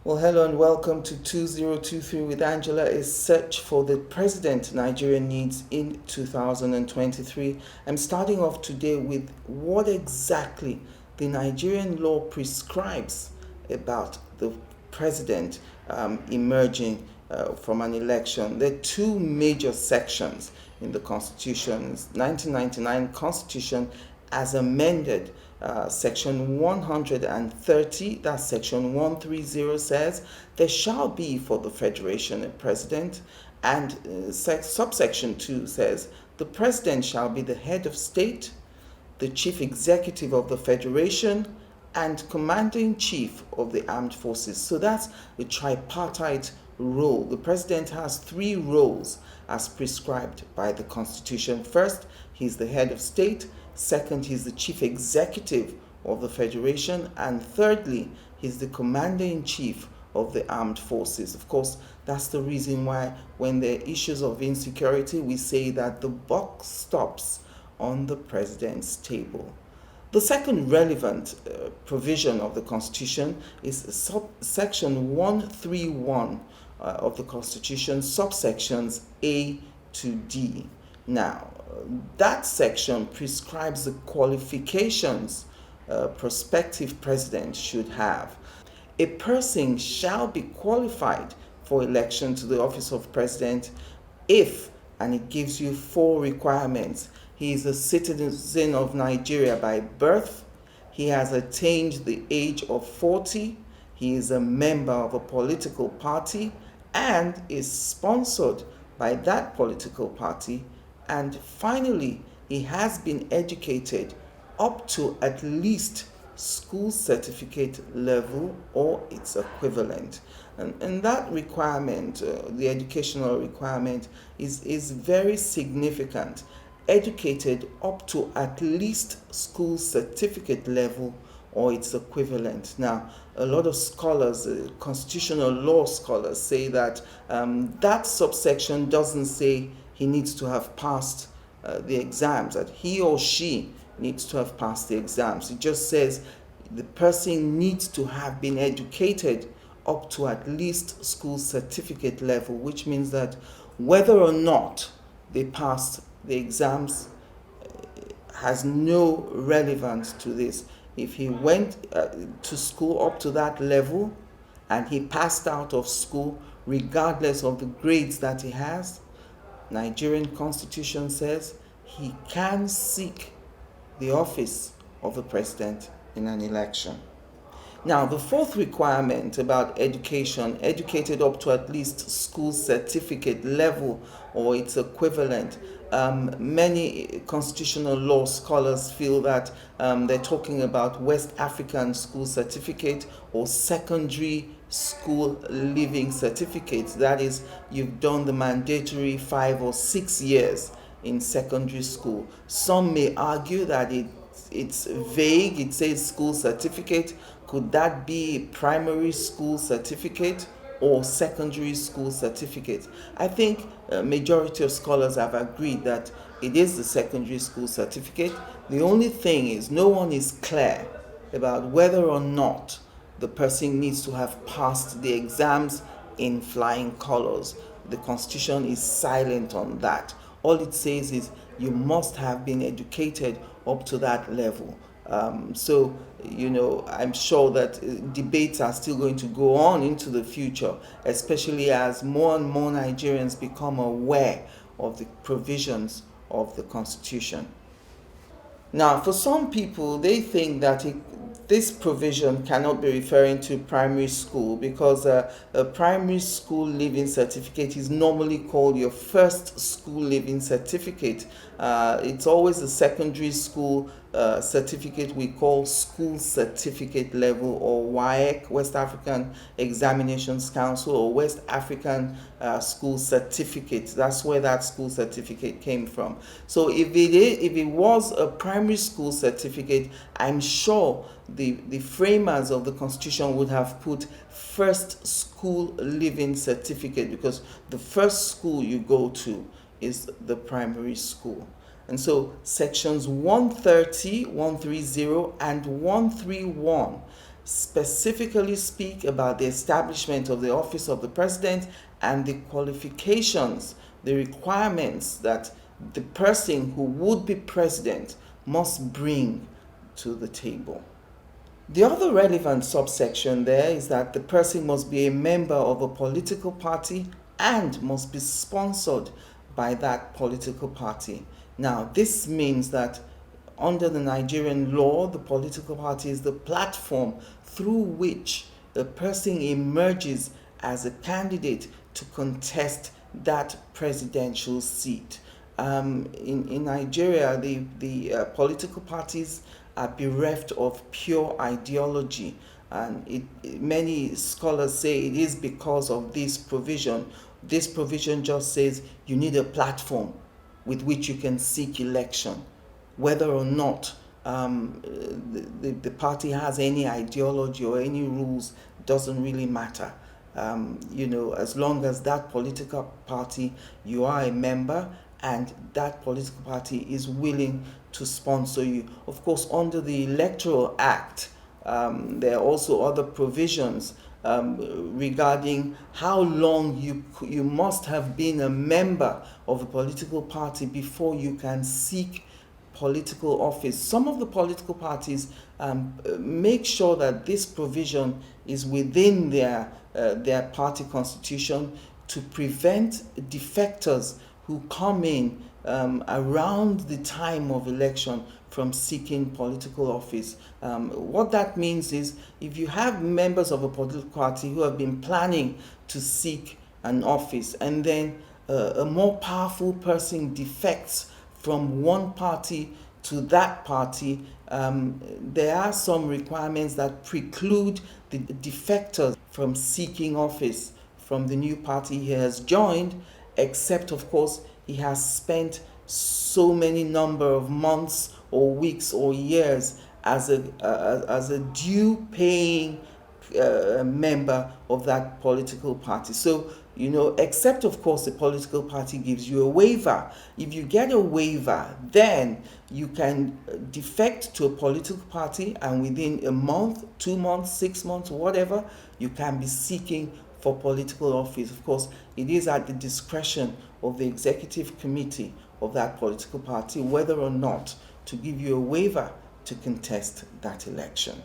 Well, hello and welcome to 2023 with Angela, a search for the president Nigeria needs in 2023. I'm starting off today with what exactly the Nigerian law prescribes about the president emerging from an election. There are two major sections in the Constitution's 1999 Constitution as amended. Section 130, that's section 130, says there shall be for the federation a president, and subsection 2 says the president shall be the head of state, the chief executive of the federation, and commander-in-chief of the armed forces. So that's a tripartite role. The president has three roles as prescribed by the Constitution. First, he's the head of state. Second, he's the chief executive of the federation. And thirdly, he's the commander-in-chief of the armed forces. Of course, that's the reason why when there are issues of insecurity, we say that the buck stops on the president's table. The second relevant provision of the Constitution is section 131 of the Constitution, subsections A to D. Now, that section prescribes the qualifications a prospective president should have. A person shall be qualified for election to the office of president if, and it gives you four requirements. He is a citizen of Nigeria by birth. He has attained the age of 40. He is a member of a political party and is sponsored by that political party. And finally, he has been educated up to at least school certificate level or its equivalent. And that requirement, the educational requirement, is very significant. Educated up to at least school certificate level or its equivalent. Now, a lot of scholars, constitutional law scholars, say that that subsection doesn't say he needs to have passed the exams, that he or she needs to have passed the exams. It just says the person needs to have been educated up to at least school certificate level, which means that whether or not they passed the exams has no relevance to this. If he went to school up to that level and he passed out of school, regardless of the grades that he has, Nigerian Constitution says he can seek the office of the president in an election. Now, the fourth requirement about education, educated up to at least school certificate level or its equivalent. Many constitutional law scholars feel that they're talking about West African school certificate or secondary school living certificates. That is, you've done the mandatory 5 or 6 years in secondary school. Some may argue that it's vague. It says school certificate. Could that be primary school certificate or secondary school certificate? I think a majority of scholars have agreed that it is the secondary school certificate. The only thing is no one is clear about whether or not the person needs to have passed the exams in flying colors. The Constitution is silent on that. All it says is you must have been educated up to that level. So, I'm sure that debates are still going to go on into the future, especially as more and more Nigerians become aware of the provisions of the Constitution. Now, for some people, they think that this provision cannot be referring to primary school because a primary school living certificate is normally called your first school living certificate. It's always a secondary school certificate we call school certificate level, or WAEC, West African Examinations Council, or West African School Certificate. That's where that school certificate came from. So if it was a primary school certificate, I'm sure the framers of the Constitution would have put first school living certificate, because the first school you go to is the primary school. And so sections 130, 130, and 131 specifically speak about the establishment of the office of the president and the qualifications, the requirements that the person who would be president must bring to the table. The other relevant subsection there is that the person must be a member of a political party and must be sponsored by that political party. Now, this means that under the Nigerian law, the political party is the platform through which the person emerges as a candidate to contest that presidential seat. In Nigeria, the political parties are bereft of pure ideology, and many scholars say it is because of this provision. This provision just says you need a platform with which you can seek election. Whether or not the party has any ideology or any rules doesn't really matter. As long as that political party, you are a member, and that political party is willing to sponsor you. Of course, under the Electoral Act, there are also other provisions regarding how long you must have been a member of a political party before you can seek political office. Some of the political parties make sure that this provision is within their party constitution to prevent defectors who come in around the time of election from seeking political office. What that means is if you have members of a political party who have been planning to seek an office, and then a more powerful person defects from one party to that party, there are some requirements that preclude the defectors from seeking office from the new party he has joined, except of course he has spent so many number of months or weeks or years as a due paying member of that political party. So, except of course the political party gives you a waiver. If you get a waiver, then you can defect to a political party, and within a month, 2 months, 6 months, whatever, you can be seeking for political office. Of course, it is at the discretion of the executive committee of that political party whether or not to give you a waiver to contest that election.